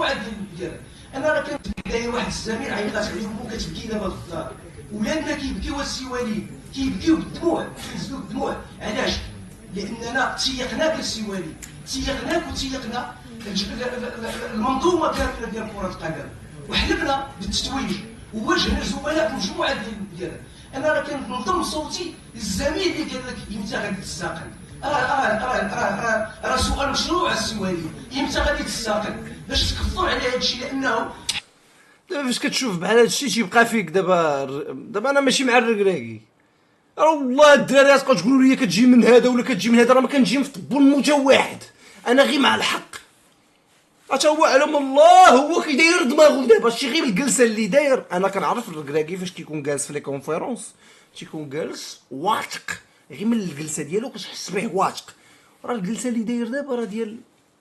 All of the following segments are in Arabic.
مجموعه ديال انا راه كانت بدايه واحد الزميل عيطات عليه امو كتبكي دابا في الدار، ولادنا كيبكيو السوالي كيبكيو بالدموع، كينزلوا بالدموع. علاش؟ لاننا تيقناك السوالي، تيقناك وتيقنا المنظومه كامله ديال كره القدم، وحلبنا بالتتويج وواجهنا الزملاء في مجموعه ديال انا راه كنضم صوتي للزميل اللي قال لك امتى غادي تستقل. راه سؤال مشروع السوالي، امتى غادي تستقل باش تكفر على هذا الشيء. لانه دابا فاش كتشوف بحال هذا الشيء تيبقى فيك. دابا انا ماشي مع الركراكي، راه والله الدراري تبقى تقولوا لي كتجي من هذا ولا كتجي من هذا، راه ما كنجي في طب الموتى واحد، انا غير مع الحق. حتى هو علم الله هو كيداير دماغه دابا شي غير الجلسه اللي داير. انا كنعرف الركراكي فاش كيكون جالس في لي كونفيرونس تيكون جالس واثق، غير من الجلسه ديالو كتحس به واثق. راه الجلسه اللي داير دابا راه ديال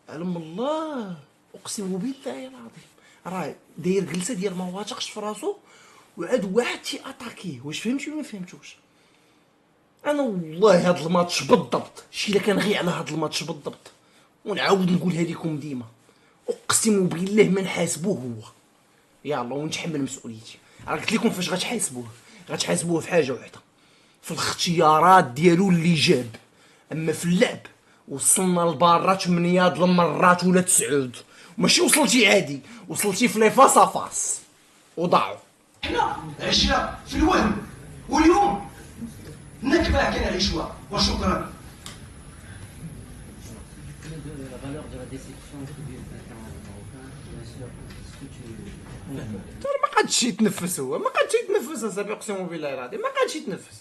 علم الله، اقسم بالله العظيم راه داير جلسه ديال ما واثقش في راسو، وعاد واحد تياتاكيه. واش فهمتي ولا ما فهمتوش؟ انا والله هاد الماتش بالضبط شي الا كان غير على هاد الماتش بالضبط، ونعاود نقولها لكم ديما، اقسم بالله ما نحاسبوه هو، يلا ونتحمل مسؤوليتي. راه قلت لكم فاش غتحاسبوه في حاجه واحده، في الاختيارات ديالو اللي جاب. اما في اللعب وصلنا لبارا 8 د المرات ولا 9، ماشي وصلتي عادي، وصلتي في لي فاس فاس وضاعوا. حنا عشنا في الوهم، واليوم نكبه كنعيشوها. وشكرا. ما قادش يتنفس هو، ما قادش يتنفس اصاحبي، اقسم بالله العظيم ما قادش يتنفس.